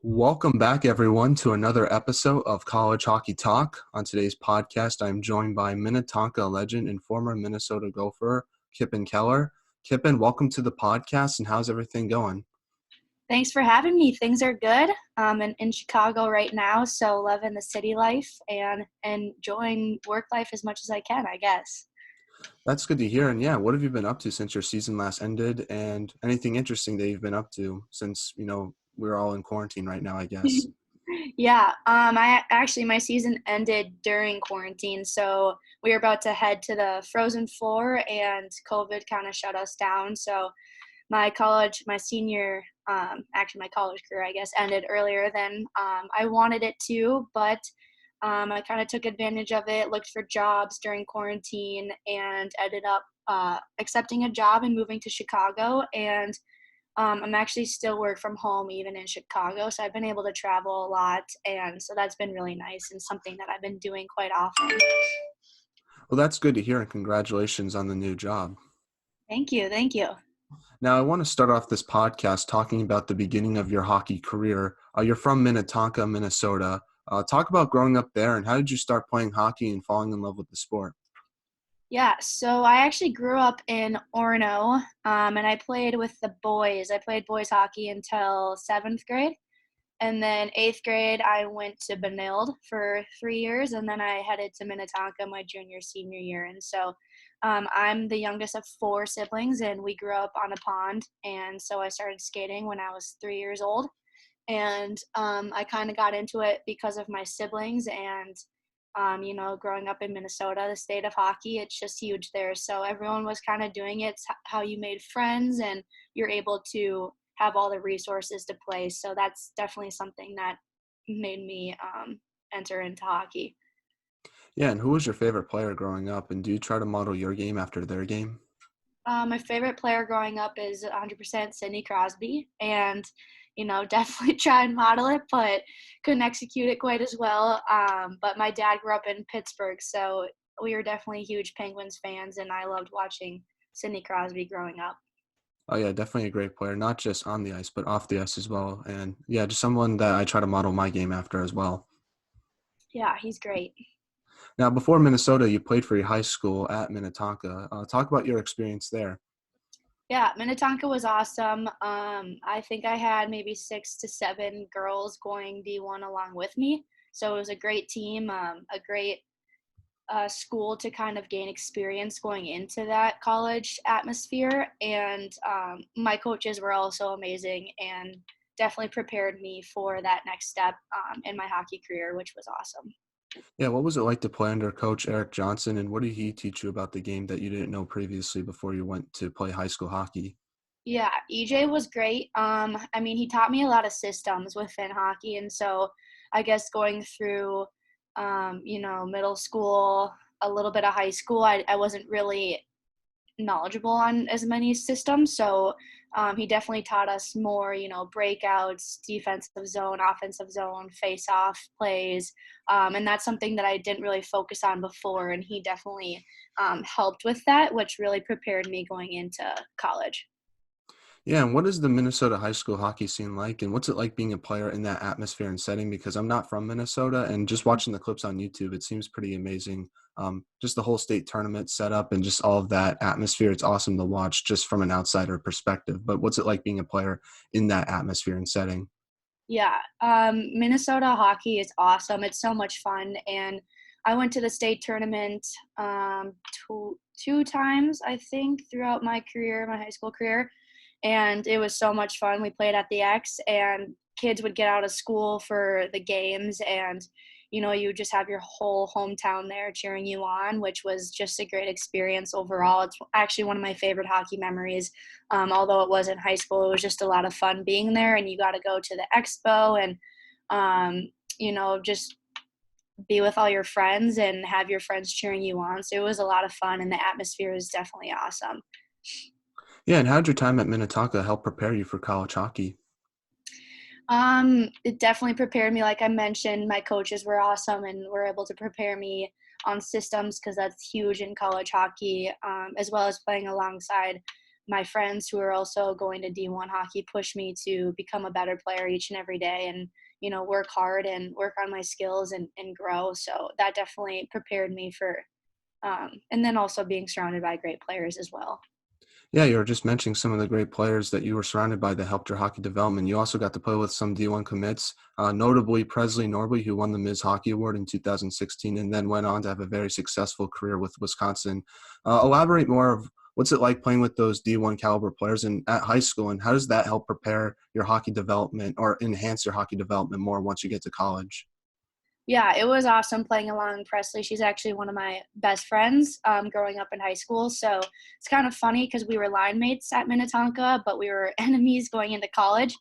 Welcome back, everyone, to another episode of College Hockey Talk. On today's podcast, I'm joined by Minnetonka legend and former Minnesota Gopher, Kippin Keller. Kippin, welcome to the podcast, and how's everything going? Thanks for having me. Things are good. I'm in Chicago right now, so loving the city life and enjoying work life as much as I can, I guess. That's good to hear. And yeah, what have you been up to since your season last ended, and anything interesting that you've been up to since, we're all in quarantine right now, I guess? Yeah, my season ended during quarantine, so we were about to head to the Frozen Four, and COVID kind of shut us down. So my college career, I guess, ended earlier than I wanted it to, but I kind of took advantage of it, looked for jobs during quarantine, and ended up accepting a job and moving to Chicago. And I'm actually still work from home even in Chicago, so I've been able to travel a lot, and so that's been really nice and something that I've been doing quite often. Well, that's good to hear, and congratulations on the new job. Thank you, thank you. Now, I want to start off this podcast talking about the beginning of your hockey career. You're from Minnetonka, Minnesota. Talk about growing up there, and how did you start playing hockey and falling in love with the sport? Yeah, so I actually grew up in Orono, and I played with the boys. I played boys hockey until seventh grade. And then eighth grade, I went to Benilde for 3 years, and then I headed to Minnetonka my junior, senior year. And so I'm the youngest of four siblings, and we grew up on a pond. And so I started skating when I was 3 years old. And I kind of got into it because of my siblings and growing up in Minnesota, the state of hockey, it's just huge there. So everyone was kind of doing it. It's how you made friends and you're able to have all the resources to play. So that's definitely something that made me enter into hockey. Yeah, and who was your favorite player growing up, and do you try to model your game after their game? My favorite player growing up is 100% Sidney Crosby, and definitely try and model it, but couldn't execute it quite as well. But my dad grew up in Pittsburgh, so we were definitely huge Penguins fans, and I loved watching Sidney Crosby growing up. Oh, yeah, definitely a great player, not just on the ice, but off the ice as well. And yeah, just someone that I try to model my game after as well. Yeah, he's great. Now, before Minnesota, you played for your high school at Minnetonka. Talk about your experience there. Yeah, Minnetonka was awesome. I think I had maybe 6 to 7 girls going D1 along with me. So it was a great team, a great school to kind of gain experience going into that college atmosphere. And my coaches were also amazing and definitely prepared me for that next step in my hockey career, which was awesome. Yeah, what was it like to play under Coach Eric Johnson, and what did he teach you about the game that you didn't know previously before you went to play high school hockey? Yeah, EJ was great. I mean, he taught me a lot of systems within hockey. And so I guess going through, middle school, a little bit of high school, I wasn't really knowledgeable on as many systems. So he definitely taught us more, breakouts, defensive zone, offensive zone, face-off plays. And that's something that I didn't really focus on before. And he definitely helped with that, which really prepared me going into college. Yeah, and what is the Minnesota high school hockey scene like, and what's it like being a player in that atmosphere and setting? Because I'm not from Minnesota, and just watching the clips on YouTube, it seems pretty amazing. Just the whole state tournament setup and just all of that atmosphere. It's awesome to watch just from an outsider perspective. But what's it like being a player in that atmosphere and setting? Yeah, Minnesota hockey is awesome. It's so much fun, and I went to the state tournament two times, I think, throughout my career, my high school career, and it was so much fun. We played at the X, and kids would get out of school for the games, and you just have your whole hometown there cheering you on, which was just a great experience overall. It's actually one of my favorite hockey memories. Although it was in high school, it was just a lot of fun being there, and you got to go to the expo and just be with all your friends and have your friends cheering you on. So it was a lot of fun, and the atmosphere is definitely awesome. Yeah, and how did your time at Minnetonka help prepare you for college hockey? It definitely prepared me. Like I mentioned, my coaches were awesome and were able to prepare me on systems because that's huge in college hockey, as well as playing alongside my friends who are also going to D1 hockey push me to become a better player each and every day, and work hard and work on my skills and grow. So that definitely prepared me for and then also being surrounded by great players as well. Yeah, you were just mentioning some of the great players that you were surrounded by that helped your hockey development. You also got to play with some D1 commits, notably Presley Norby, who won the Ms. Hockey Award in 2016 and then went on to have a very successful career with Wisconsin. Elaborate more of what's it like playing with those D1 caliber players and at high school, and how does that help prepare your hockey development or enhance your hockey development more once you get to college? Yeah, it was awesome playing along Presley. She's actually one of my best friends growing up in high school. So it's kind of funny because we were line mates at Minnetonka, but we were enemies going into college.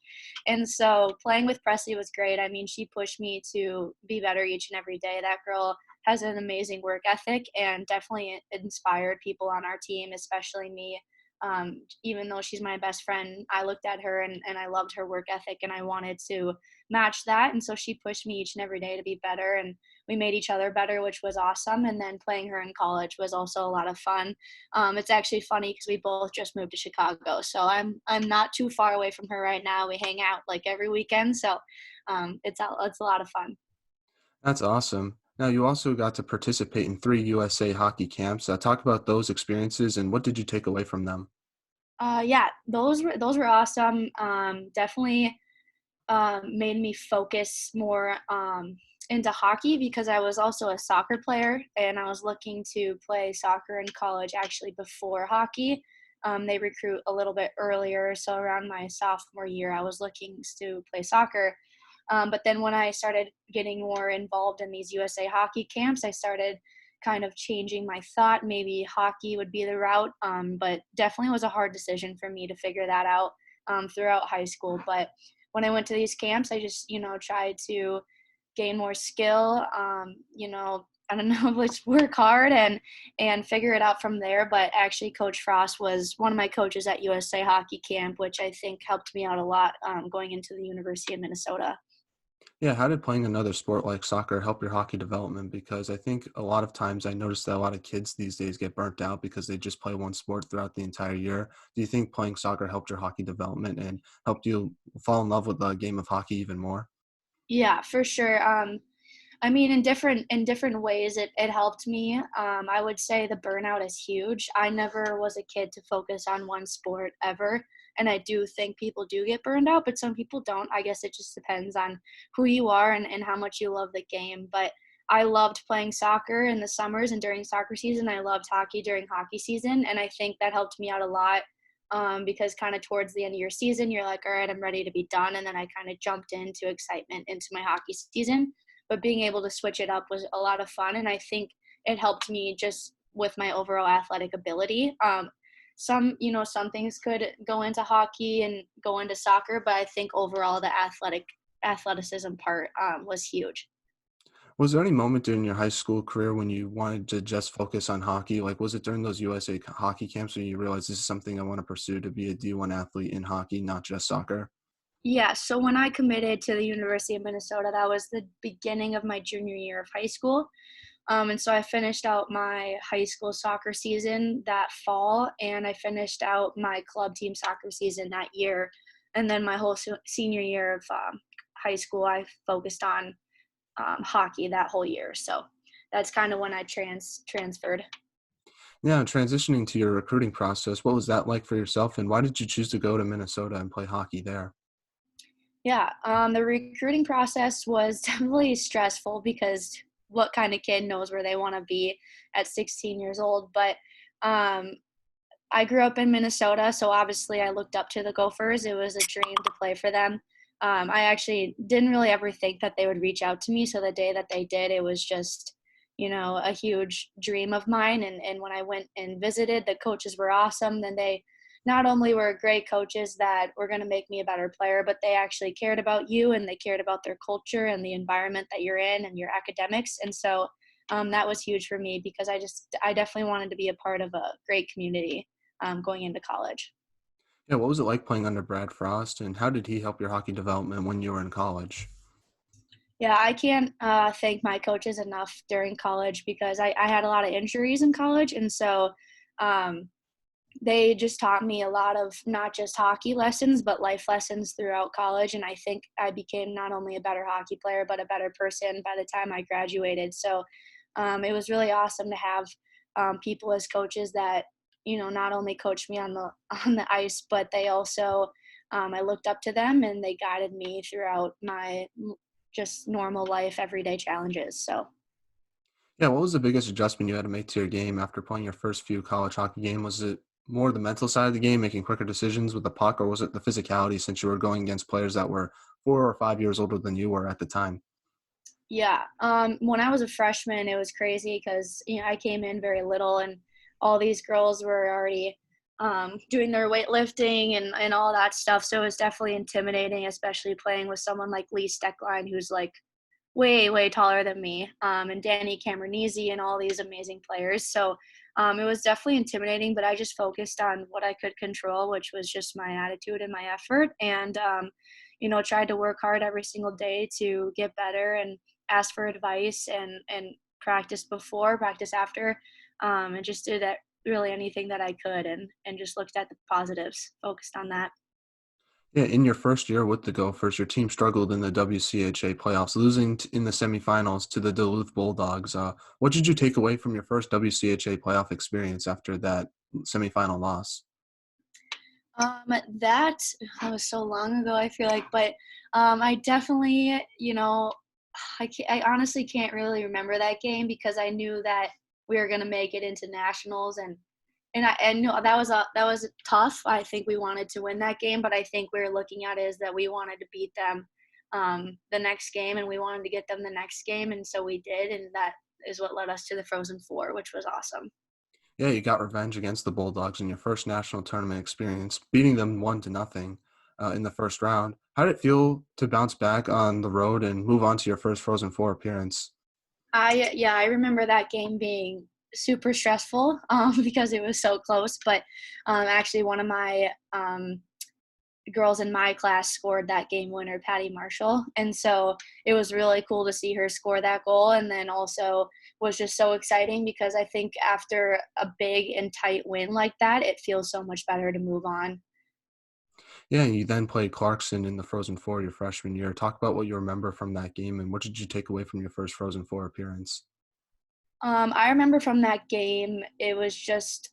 And so playing with Presley was great. I mean, she pushed me to be better each and every day. That girl has an amazing work ethic and definitely inspired people on our team, especially me. Even though she's my best friend, I looked at her and I loved her work ethic and I wanted to match that. And so she pushed me each and every day to be better, and we made each other better, which was awesome. And then playing her in college was also a lot of fun. It's actually funny because we both just moved to Chicago, so I'm not too far away from her right now. We hang out like every weekend, so it's a lot of fun. That's awesome. Now, you also got to participate in 3 USA hockey camps. Talk about those experiences and what did you take away from them? Yeah, those were awesome. Definitely made me focus more into hockey because I was also a soccer player and I was looking to play soccer in college actually before hockey. They recruit a little bit earlier, so around my sophomore year, I was looking to play soccer. But then when I started getting more involved in these USA hockey camps, I started kind of changing my thought. Maybe hockey would be the route, but definitely was a hard decision for me to figure that out throughout high school. But when I went to these camps, I just, tried to gain more skill. I don't know, let's work hard and figure it out from there. But actually, Coach Frost was one of my coaches at USA Hockey Camp, which I think helped me out a lot going into the University of Minnesota. Yeah, how did playing another sport like soccer help your hockey development? Because I think a lot of times I notice that a lot of kids these days get burnt out because they just play one sport throughout the entire year. Do you think playing soccer helped your hockey development and helped you fall in love with the game of hockey even more? Yeah, for sure. I mean, in different ways, it helped me. I would say the burnout is huge. I never was a kid to focus on one sport ever, and I do think people do get burned out, but some people don't. I guess it just depends on who you are and how much you love the game. But I loved playing soccer in the summers and during soccer season. I loved hockey during hockey season, and I think that helped me out a lot. Because kind of towards the end of your season, you're like, all right, I'm ready to be done. And then I kind of jumped into excitement into my hockey season, but being able to switch it up was a lot of fun, and I think it helped me just with my overall athletic ability. Some things could go into hockey and go into soccer, but I think overall the athleticism part was huge. Was there any moment during your high school career when you wanted to just focus on hockey? Like, was it during those USA hockey camps when you realized this is something I want to pursue to be a D1 athlete in hockey, not just soccer? Yeah, so when I committed to the University of Minnesota, that was the beginning of my junior year of high school. And so I finished out my high school soccer season that fall, and I finished out my club team soccer season that year. And then my whole senior year of high school, I focused on hockey that whole year. So that's kind of when I transferred. Yeah, transitioning to your recruiting process, what was that like for yourself, and why did you choose to go to Minnesota and play hockey there? Yeah, the recruiting process was definitely stressful because what kind of kid knows where they want to be at 16 years old? But um, I grew up in Minnesota, so obviously I looked up to the Gophers. It was a dream to play for them. I actually didn't really ever think that they would reach out to me. So the day that they did, it was just, a huge dream of mine. And when I went and visited, the coaches were awesome. Then they not only were great coaches that were going to make me a better player, but they actually cared about you and they cared about their culture and the environment that you're in and your academics. And so that was huge for me because I definitely wanted to be a part of a great community going into college. Yeah, what was it like playing under Brad Frost, and how did he help your hockey development when you were in college? Yeah, I can't thank my coaches enough during college because I had a lot of injuries in college. And so um, they just taught me a lot of not just hockey lessons, but life lessons throughout college. And I think I became not only a better hockey player, but a better person by the time I graduated. So it was really awesome to have people as coaches that, not only coached me on the on the ice, but they also I looked up to them and they guided me throughout my just normal life, everyday challenges. So Yeah, what was the biggest adjustment you had to make to your game after playing your first few college hockey games? Was it more the mental side of the game, making quicker decisions with the puck, or was it the physicality since you were going against players that were 4 or 5 years older than you were at the time? yeah, when I was a freshman, it was crazy because I came in very little, and all these girls were already doing their weightlifting and all that stuff. So it was definitely intimidating, especially playing with someone like Lee Steckline, who's like way, way taller than me, and Danny Cameronese and all these amazing players. So it was definitely intimidating, but I just focused on what I could control, which was just my attitude and my effort, and tried to work hard every single day to get better and ask for advice and practice before, practice after, and just did really anything that I could and just looked at the positives, focused on that. Yeah, in your first year with the Gophers, your team struggled in the WCHA playoffs, losing in the semifinals to the Duluth Bulldogs. What did you take away from your first WCHA playoff experience after that semifinal loss? That that was so long ago, I feel like, but I definitely, I honestly can't really remember that game because I knew that we were gonna make it into nationals, and I know that was tough. I think we wanted to win that game, but I think we were looking at it as that we wanted to beat them the next game, and we wanted to get them the next game, and so we did, and that is what led us to the Frozen Four, which was awesome. Yeah, you got revenge against the Bulldogs in your first national tournament experience, beating them 1-0 in the first round. How did it feel to bounce back on the road and move on to your first Frozen Four appearance? I remember that game being super stressful because it was so close. But actually, one of my girls in my class scored that game winner, Patty Marshall, and so it was really cool to see her score that goal. And then also was just so exciting because I think after a big and tight win like that, it feels so much better to move on. Yeah, and you then played Clarkson in the Frozen Four your freshman year. Talk about what you remember from that game and what did you take away from your first Frozen Four appearance? I remember from that game, it was just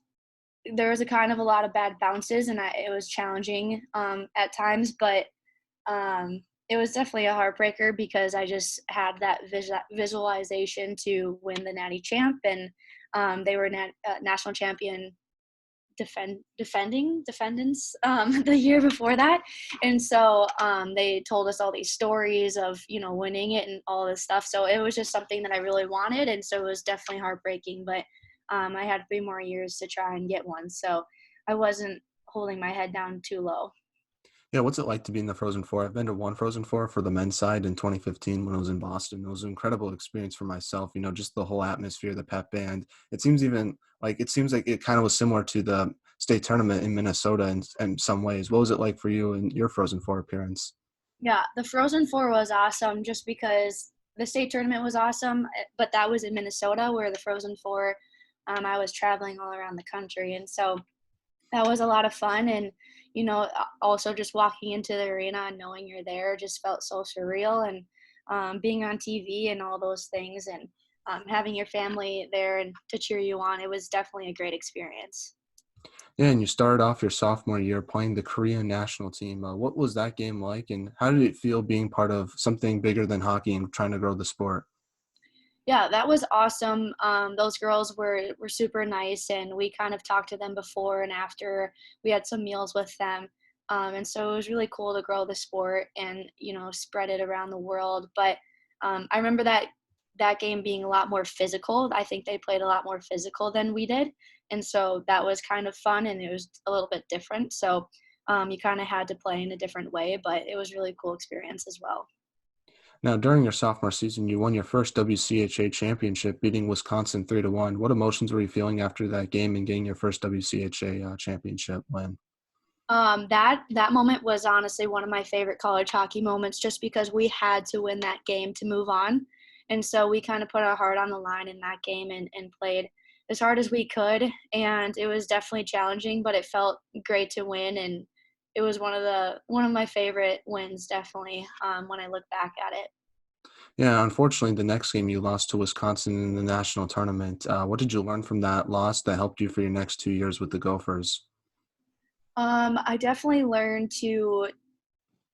there was a kind of a lot of bad bounces, and it was challenging at times, but it was definitely a heartbreaker because I just had that visualization to win the Natty Champ, and they were national champion defendants the year before that, and so they told us all these stories of winning it and all this stuff. So it was just something that I really wanted, and so it was definitely heartbreaking. But I had 3 more years to try and get one, so I wasn't holding my head down too low. Yeah, what's it like to be in the Frozen Four? I've been to one Frozen Four for the men's side in 2015 when I was in Boston. It was an incredible experience for myself. Just the whole atmosphere, the pep band. It seems like it kind of was similar to the state tournament in Minnesota in some ways. What was it like for you in your Frozen Four appearance? Yeah, the Frozen Four was awesome just because the state tournament was awesome, but that was in Minnesota where the Frozen Four, I was traveling all around the country. And so that was a lot of fun. And, also just walking into the arena and knowing you're there just felt so surreal. And being on TV and all those things and having your family there and to cheer you on, it was definitely a great experience. Yeah, and you started off your sophomore year playing the Korean national team. What was that game like, and how did it feel being part of something bigger than hockey and trying to grow the sport? Yeah, that was awesome. Those girls were super nice, and we kind of talked to them before and after. We had some meals with them, and so it was really cool to grow the sport and spread it around the world. But I remember that game being a lot more physical. I think they played a lot more physical than we did, and so that was kind of fun, and it was a little bit different. So you kind of had to play in a different way, but it was a really cool experience as well. Now, during your sophomore season, you won your first WCHA championship, beating Wisconsin 3-1. What emotions were you feeling after that game and getting your first WCHA championship win? That moment was honestly one of my favorite college hockey moments, just because we had to win that game to move on, and so we kind of put our heart on the line in that game and played as hard as we could, and it was definitely challenging, but it felt great to win, and it was one of my favorite wins, definitely, when I look back at it. Yeah, unfortunately, the next game you lost to Wisconsin in the national tournament. What did you learn from that loss that helped you for your next 2 years with the Gophers? I definitely learned to,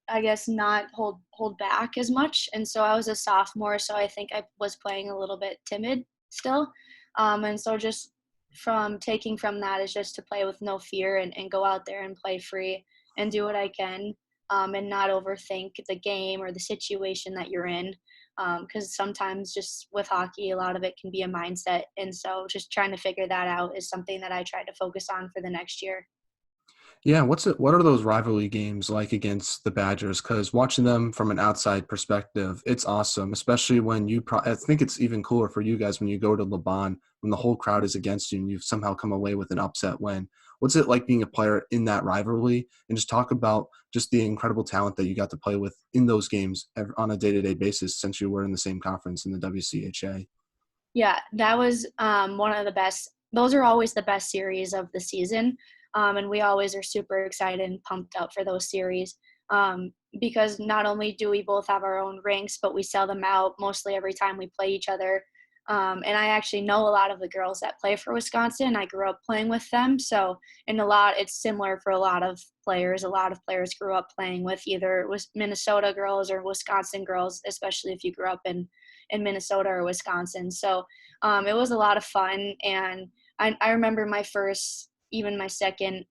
I guess, not hold back as much. And so I was a sophomore, so I think I was playing a little bit timid still. And so just from taking from that is just to play with no fear and go out there and play free and do what I can, and not overthink the game or the situation that you're in. Because sometimes just with hockey, a lot of it can be a mindset. And so just trying to figure that out is something that I try to focus on for the next year. Yeah, what are those rivalry games like against the Badgers? Because watching them from an outside perspective, it's awesome, especially when I think it's even cooler for you guys when you go to Laban when the whole crowd is against you and you've somehow come away with an upset win. What's it like being a player in that rivalry? And just talk about just the incredible talent that you got to play with in those games on a day-to-day basis since you were in the same conference in the WCHA. Yeah, that was one of the best. Those are always the best series of the season, and we always are super excited and pumped up for those series, because not only do we both have our own rinks, but we sell them out mostly every time we play each other. And I actually know a lot of the girls that play for Wisconsin. I grew up playing with them, so it's similar for a lot of players. A lot of players grew up playing with either Minnesota girls or Wisconsin girls, especially if you grew up in Minnesota or Wisconsin. So it was a lot of fun. And I remember my first, even my second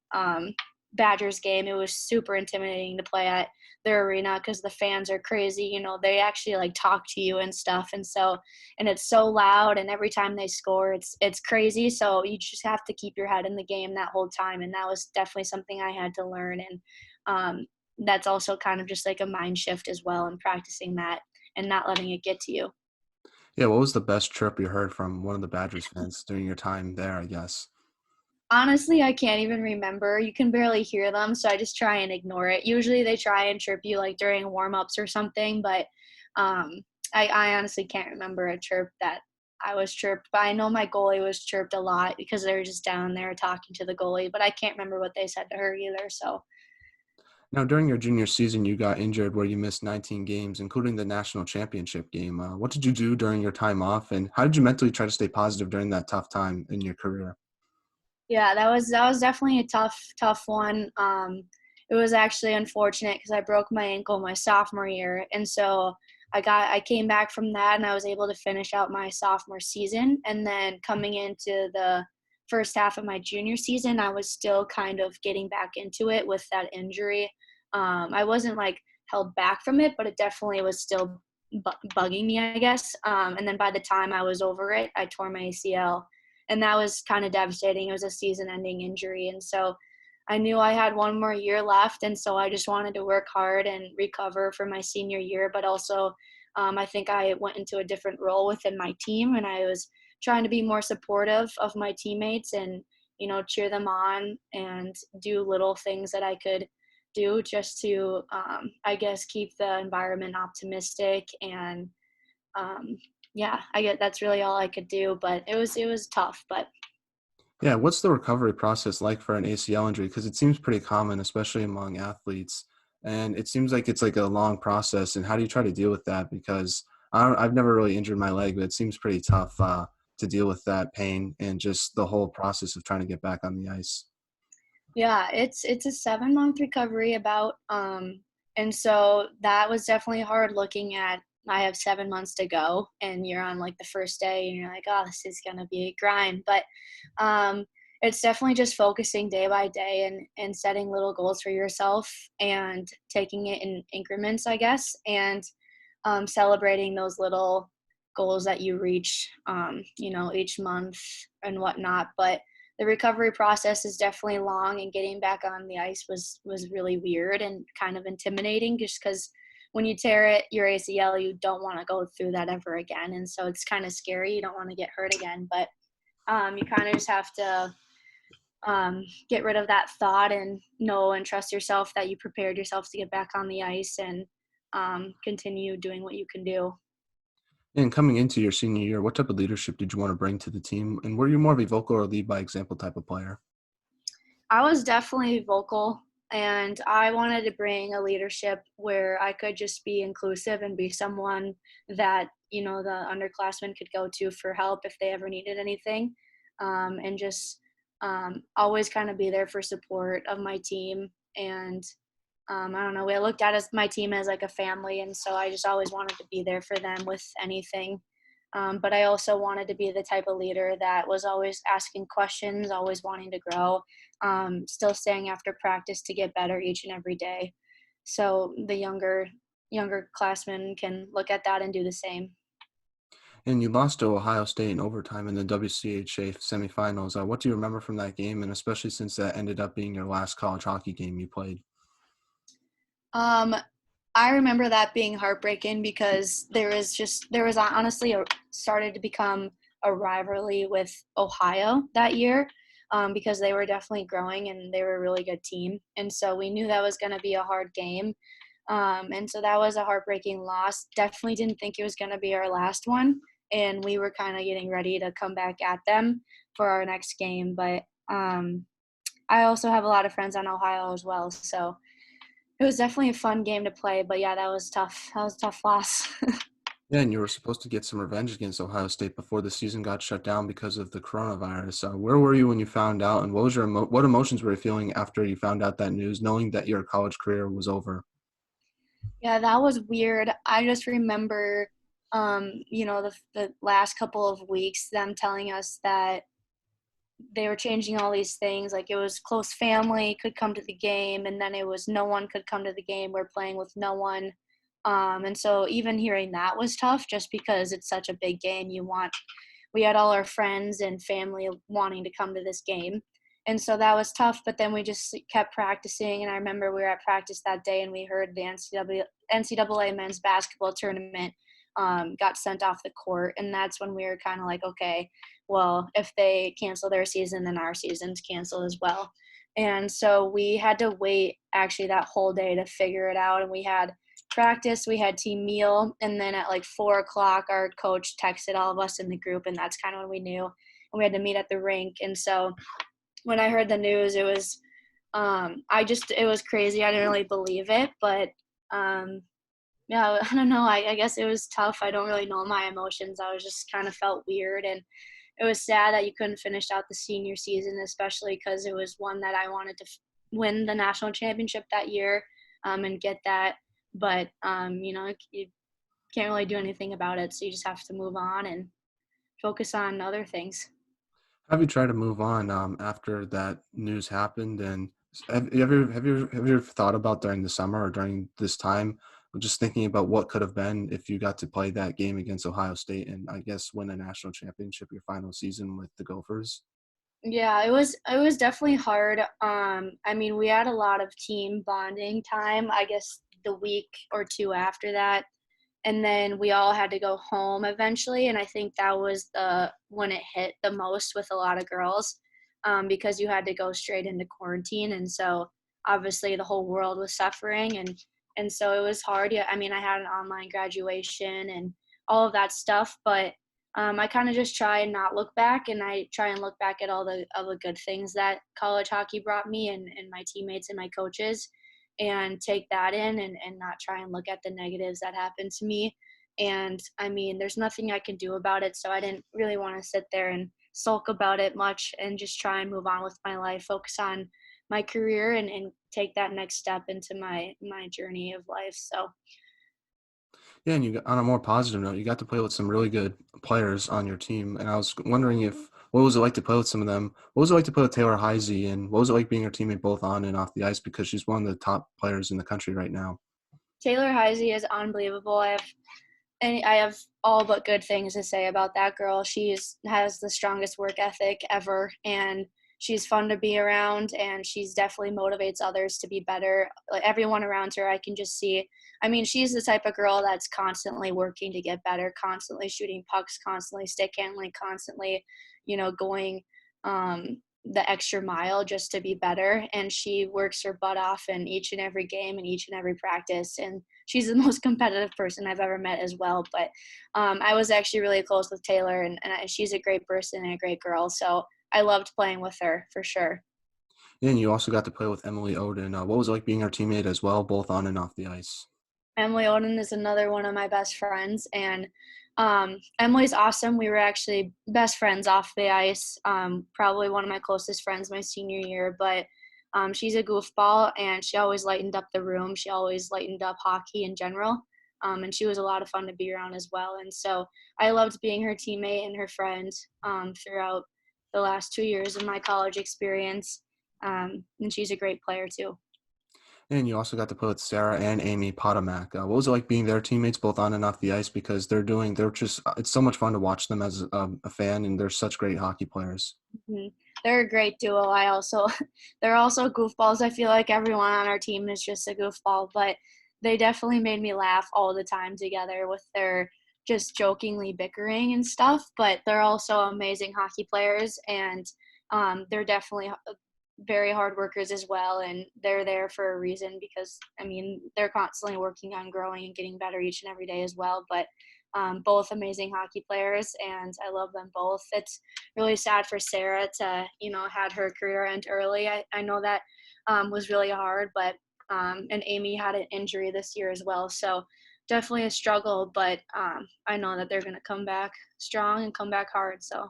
Badgers game, it was super intimidating to play at their arena because the fans are crazy. They actually like talk to you and stuff. And it's so loud. And every time they score, it's crazy. So you just have to keep your head in the game that whole time. And that was definitely something I had to learn. And that's also kind of just like a mind shift as well, and practicing that and not letting it get to you. Yeah, what was the best chirp you heard from one of the Badgers fans during your time there, I guess? Honestly, I can't even remember. You can barely hear them, so I just try and ignore it. Usually they try and chirp you like during warm-ups or something, but um, I honestly can't remember a chirp that I was chirped. But I know my goalie was chirped a lot because they were just down there talking to the goalie, but I can't remember what they said to her either. So Now, during your junior season, you got injured where you missed 19 games, including the national championship game. What did you do during your time off, and how did you mentally try to stay positive during that tough time in your career? yeah, that was definitely a tough one. It was actually unfortunate because I broke my ankle my sophomore year, and so I came back from that, and I was able to finish out my sophomore season. And then coming into the first half of my junior season, I was still kind of getting back into it with that injury. I wasn't like held back from it, but it definitely was still bugging me, I guess. And then by the time I was over it, I tore my ACL, and that was kind of devastating. It was a season-ending injury, and so I knew I had one more year left, and so I just wanted to work hard and recover for my senior year. But also, I think I went into a different role within my team, and I was trying to be more supportive of my teammates and cheer them on and do little things that I could do just to, I guess, keep the environment optimistic. And um, yeah, I get that's really all I could do, but it was tough. But Yeah, what's the recovery process like for an ACL injury? Because it seems pretty common, especially among athletes, and it seems like it's like a long process. And how do you try to deal with that? Because I've never really injured my leg, but it seems pretty tough to deal with that pain and just the whole process of trying to get back on the ice. yeah, it's a 7 month recovery about, and so that was definitely hard looking at. I have 7 months to go, and you're on like the first day, and you're like, oh, this is gonna be a grind. But um, it's definitely just focusing day by day and setting little goals for yourself and taking it in increments, I guess, and celebrating those little goals that you reach, each month and whatnot. But the recovery process is definitely long, and getting back on the ice was really weird and kind of intimidating, just because when you tear your ACL, you don't want to go through that ever again, and so it's kind of scary. You don't want to get hurt again, but you kind of just have to get rid of that thought and know and trust yourself that you prepared yourself to get back on the ice and continue doing what you can do. And coming into your senior year, what type of leadership did you want to bring to the team? And were you more of a vocal or lead by example type of player? I was definitely vocal, and I wanted to bring a leadership where I could just be inclusive and be someone that, the underclassmen could go to for help if they ever needed anything, and just always kind of be there for support of my team. And I don't know, I looked at my team as like a family, and so I just always wanted to be there for them with anything. But I also wanted to be the type of leader that was always asking questions, always wanting to grow, still staying after practice to get better each and every day. So the younger classmen can look at that and do the same. And you lost to Ohio State in overtime in the WCHA semifinals. What do you remember from that game? And especially since that ended up being your last college hockey game you played. Um, I remember that being heartbreaking because there was honestly started to become a rivalry with Ohio that year, because they were definitely growing and they were a really good team, and so we knew that was going to be a hard game, and so that was a heartbreaking loss. Definitely didn't think it was going to be our last one, and we were kind of getting ready to come back at them for our next game, but I also have a lot of friends on Ohio as well, so it was definitely a fun game to play, but yeah, that was tough. That was a tough loss. Yeah, and you were supposed to get some revenge against Ohio State before the season got shut down because of the coronavirus. Where were you when you found out, and what was what emotions were you feeling after you found out that news, knowing that your college career was over? Yeah, that was weird. I just remember, the last couple of weeks, them telling us that they were changing all these things. Like it was close family could come to the game, and then it was no one could come to the game. We're playing with no one. And so even hearing that was tough just because it's such a big game. We had all our friends and family wanting to come to this game. And so that was tough, but then we just kept practicing. And I remember we were at practice that day and we heard the NCAA men's basketball tournament got sent off the court. And that's when we were kind of like, okay, well, if they cancel their season, then our season's canceled as well. And so we had to wait actually that whole day to figure it out. And we had practice, we had team meal, and then at like 4 o'clock, our coach texted all of us in the group, and that's kind of when we knew. And we had to meet at the rink. And so when I heard the news, it was, it was crazy. I didn't really believe it, but yeah, I don't know. I guess it was tough. I don't really know my emotions. I was just kind of felt weird, and it was sad that you couldn't finish out the senior season, especially because it was one that I wanted to win the national championship that year, and get that. But you can't really do anything about it, so you just have to move on and focus on other things. Have you tried to move on after that news happened? And have you ever thought about during the summer or during this time, just thinking about what could have been if you got to play that game against Ohio State and I guess win a national championship your final season with the Gophers? Yeah, it was definitely hard. I mean, we had a lot of team bonding time, I guess the week or two after that. And then we all had to go home eventually, and I think that was the when it hit the most with a lot of girls, because you had to go straight into quarantine, and so obviously the whole world was suffering, and so it was hard. Yeah, I mean, I had an online graduation and all of that stuff, but I kind of just try and not look back, and I try and look back at all the good things that college hockey brought me, and my teammates and my coaches, and take that in, and not try and look at the negatives that happened to me. And I mean, there's nothing I can do about it. So I didn't really want to sit there and sulk about it much, and just try and move on with my life, focus on my career, and take that next step into my journey of life. So Yeah, and on a more positive note, you got to play with some really good players on your team, and I was wondering if what was it like to play with some of them? What was it like to play with Taylor Heisey, and what was it like being her teammate both on and off the ice because she's one of the top players in the country right now? Taylor Heisey is unbelievable. I have all but good things to say about that girl. Has the strongest work ethic ever, and she's fun to be around, and she's definitely motivates others to be better. Like everyone around her, I can just see. I mean, she's the type of girl that's constantly working to get better, constantly shooting pucks, constantly stick handling, constantly, going. the extra mile just to be better, and she works her butt off in each and every game and each and every practice, and she's the most competitive person I've ever met as well. But I was actually really close with Taylor, and she's a great person and a great girl, so I loved playing with her for sure. Yeah, and you also got to play with Emily Oden. What was it like being her teammate as well, both on and off the ice? Emily Oden is another one of my best friends, and Emily's awesome. We were actually best friends off the ice. Probably one of my closest friends my senior year, but she's a goofball, and she always lightened up the room. She always lightened up hockey in general, and she was a lot of fun to be around as well. And so I loved being her teammate and her friend throughout the last 2 years of my college experience. And she's a great player too. And you also got to play with Sarah and Amy Potomac. What was it like being their teammates, both on and off the ice? Because they're just, it's so much fun to watch them as a fan, and they're such great hockey players. Mhm. They're a great duo. I also they're also goofballs. I feel like everyone on our team is just a goofball, but they definitely made me laugh all the time together with their just jokingly bickering and stuff, but they're also amazing hockey players, and they're definitely very hard workers as well, and they're there for a reason because I mean they're constantly working on growing and getting better each and every day as well. But both amazing hockey players, and I love them both. It's really sad for Sarah to had her career end early. I know that was really hard, but and Amy had an injury this year as well, so definitely a struggle. But I know that they're gonna come back strong and come back hard. So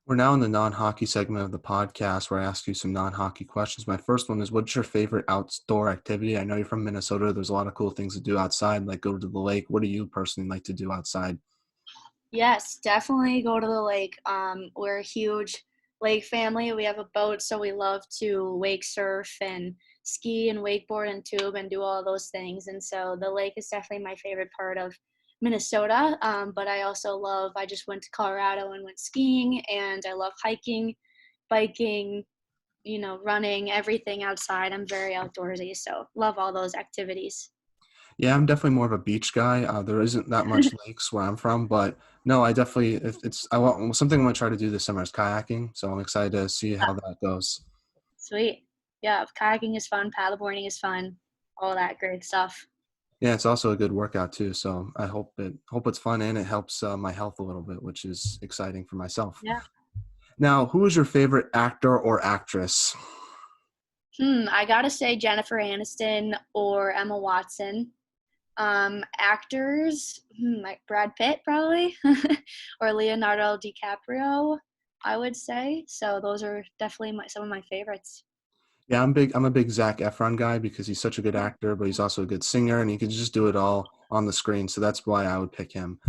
We're now in the non-hockey segment of the podcast where I ask you some non-hockey questions. My first one is, what's your favorite outdoor activity? I know you're from Minnesota. There's a lot of cool things to do outside, like go to the lake. What do you personally like to do outside? yes, definitely go to the lake. We're a huge lake family. We have a boat, so we love to wake surf and ski and wakeboard and tube and do all those things. And so the lake is definitely my favorite part of Minnesota. But I also I just went to Colorado and went skiing, and I love hiking, biking, running, everything outside. I'm very outdoorsy, so love all those activities. Yeah, I'm definitely more of a beach guy. There isn't that much lakes where I'm from, but no, I definitely, if it's, I want something I'm going to try to do this summer is kayaking. So I'm excited to see how that goes. Sweet. Yeah, kayaking is fun, paddleboarding is fun, all that great stuff. Yeah, it's also a good workout too. So I hope it's fun and it helps my health a little bit, which is exciting for myself. Yeah. Now, who is your favorite actor or actress? I gotta say Jennifer Aniston or Emma Watson. Actors, like Brad Pitt probably, or Leonardo DiCaprio, I would say. So those are definitely some of my favorites. Yeah, I'm a big Zac Efron guy because he's such a good actor, but he's also a good singer and he can just do it all on the screen. So that's why I would pick him.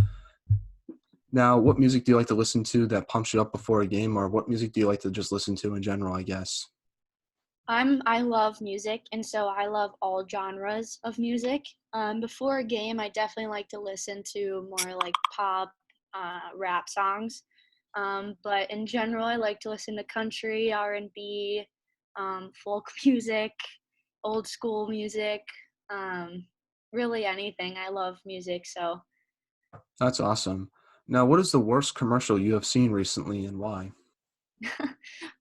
Now, what music do you like to listen to that pumps you up before a game, or what music do you like to just listen to in general, I guess? I love music, and so I love all genres of music. Before a game, I definitely like to listen to more like pop, rap songs. But in general, I like to listen to country, R&B, folk music, old school music, um, really anything. I love music, so That's awesome. Now, what is the worst commercial you have seen recently and why?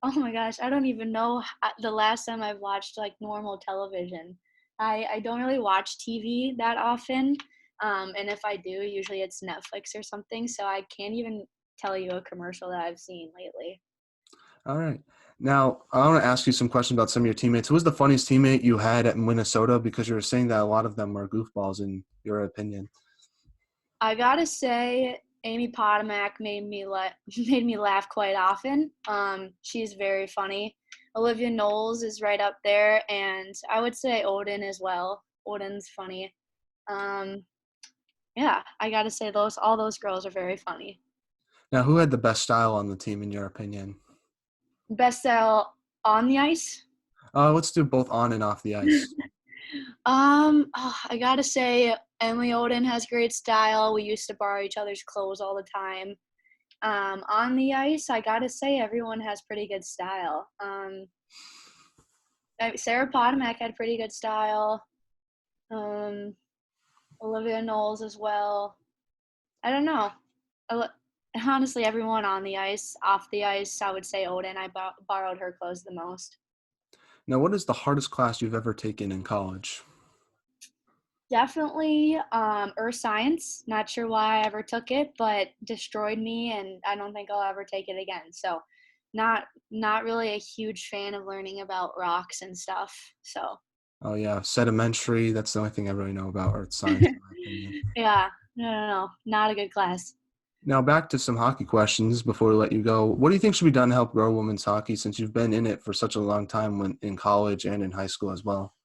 oh my gosh, I don't even know the last time I've watched like normal television. I don't really watch TV that often. And if I do, usually it's Netflix or something. So I can't even tell you a commercial that I've seen lately. All right. Now, I want to ask you some questions about some of your teammates. Who was the funniest teammate you had at Minnesota? Because you were saying that a lot of them were goofballs, in your opinion. I gotta say, Amy Potomac made me laugh quite often. She's very funny. Olivia Knowles is right up there, and I would say Odin as well. Odin's funny. Um, Yeah, I gotta say all those girls are very funny. Now, who had the best style on the team, in your opinion? Best sell on the ice? Let's do both on and off the ice. I gotta say Emily Odin has great style. We used to borrow each other's clothes all the time. On the ice, I gotta say everyone has pretty good style. Sarah Potomac had pretty good style. Um, Olivia Knowles as well. I don't know. honestly, everyone on the ice, off the ice, I would say Odin. I borrowed her clothes the most. Now, what is the hardest class you've ever taken in college? Definitely earth science. Not sure why I ever took it, but destroyed me, and I don't think I'll ever take it again. So, not really a huge fan of learning about rocks and stuff. So, Oh yeah, sedimentary. That's the only thing I really know about earth science, in my opinion. yeah, no, not a good class. Now back to some hockey questions before we let you go. What do you think should be done to help grow women's hockey since you've been in it for such a long time when in college and in high school as well?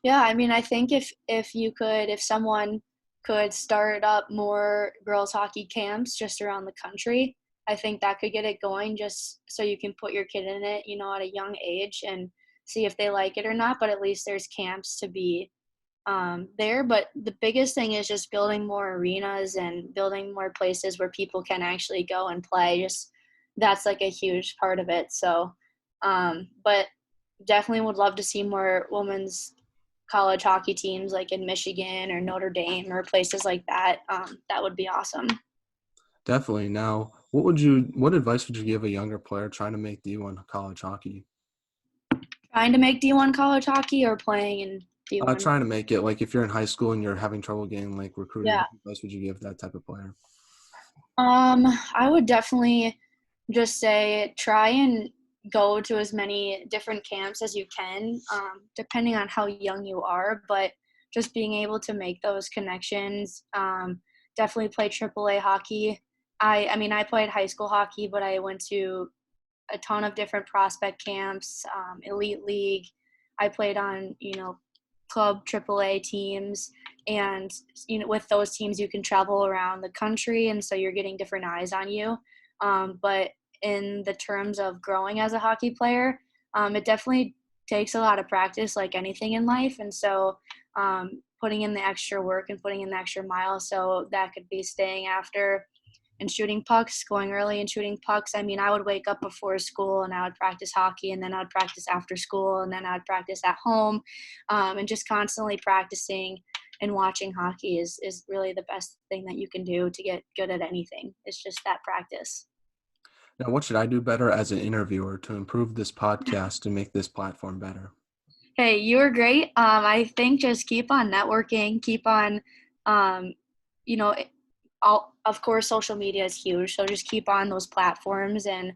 Yeah, I mean, I think if someone could start up more girls hockey camps just around the country, I think that could get it going just so you can put your kid in it, at a young age and see if they like it or not. But at least there's camps to be there. But the biggest thing is just building more arenas and building more places where people can actually go and play. Just that's like a huge part of it. So, but definitely would love to see more women's college hockey teams like in Michigan or Notre Dame or places like that. That would be awesome. Definitely. Now, what advice would you give a younger player trying to make D1 college hockey? Trying to make D1 college hockey or playing in D1. Trying to make it like if you're in high school and you're having trouble getting like recruited, Yeah. what advice would you give that type of player? I would definitely just say try and go to as many different camps as you can, depending on how young you are. But just being able to make those connections, definitely play AAA hockey. I mean, I played high school hockey, but I went to a ton of different prospect camps, elite league. I played on, club AAA teams, and with those teams you can travel around the country, and so you're getting different eyes on you. But in the terms of growing as a hockey player, it definitely takes a lot of practice, like anything in life, and so putting in the extra work and putting in the extra mile. So that could be staying after and shooting pucks, going early and shooting pucks. I mean, I would wake up before school and I would practice hockey, and then I'd practice after school, and then I'd practice at home, and just constantly practicing and watching hockey is really the best thing that you can do to get good at anything. It's just that practice. Now, what should I do better as an interviewer to improve this podcast to make this platform better? Hey, you were great. I think just keep on networking, keep on, um, you know, of course, social media is huge. So just keep on those platforms and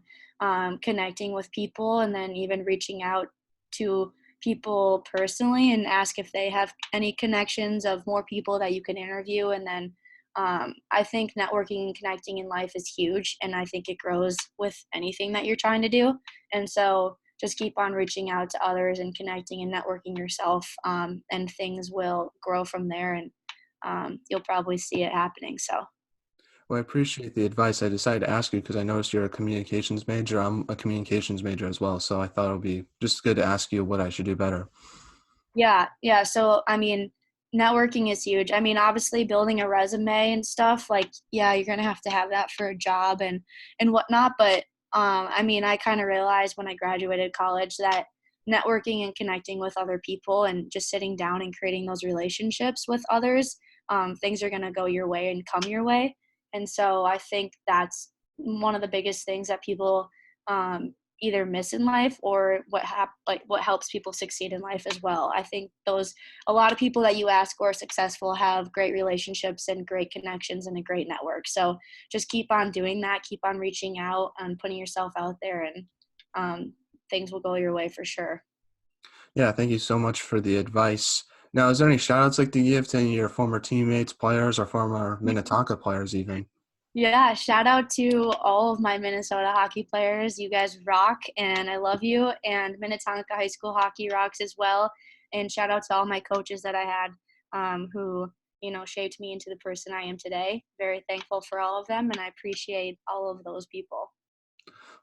connecting with people, and then even reaching out to people personally and ask if they have any connections of more people that you can interview. And then I think networking and connecting in life is huge, and I think it grows with anything that you're trying to do. And so just keep on reaching out to others and connecting and networking yourself, and things will grow from there, and you'll probably see it happening. So Well, I appreciate the advice. I decided to ask you because I noticed you're a communications major. I'm a communications major as well, so I thought it would be just good to ask you what I should do better. yeah. So I mean, networking is huge. I mean, obviously building a resume and stuff, like, yeah, you're gonna have to have that for a job and whatnot. But I mean, I kind of realized when I graduated college that networking and connecting with other people and just sitting down and creating those relationships with others, things are gonna go your way and come your way. And so I think that's one of the biggest things that people either miss in life, or what helps people succeed in life as well. I think those a lot of people that you ask who are successful have great relationships and great connections and a great network. So just keep on doing that, keep on reaching out and putting yourself out there, and things will go your way for sure. Yeah, thank you so much for the advice. Now, is there any shout outs like to give to any of your former teammates, players, or former Minnetonka players even? Yeah, shout out to all of my Minnesota hockey players. You guys rock, and I love you. And Minnetonka High School hockey rocks as well. And shout out to all my coaches that I had, who shaped me into the person I am today. Very thankful for all of them, and I appreciate all of those people.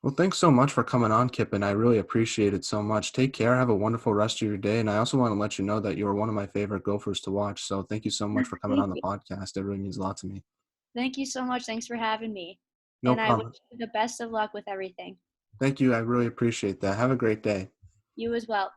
Well, thanks so much for coming on, Kippin. I really appreciate it so much. Take care. Have a wonderful rest of your day. And I also want to let you know that you are one of my favorite Gophers to watch. So thank you so much for coming Thank on the you. podcast. It really means a lot to me. Thank you so much. Thanks for having me. No And I wish problem. you the best of luck with everything. Thank you. I really appreciate that. Have a great day. You as well.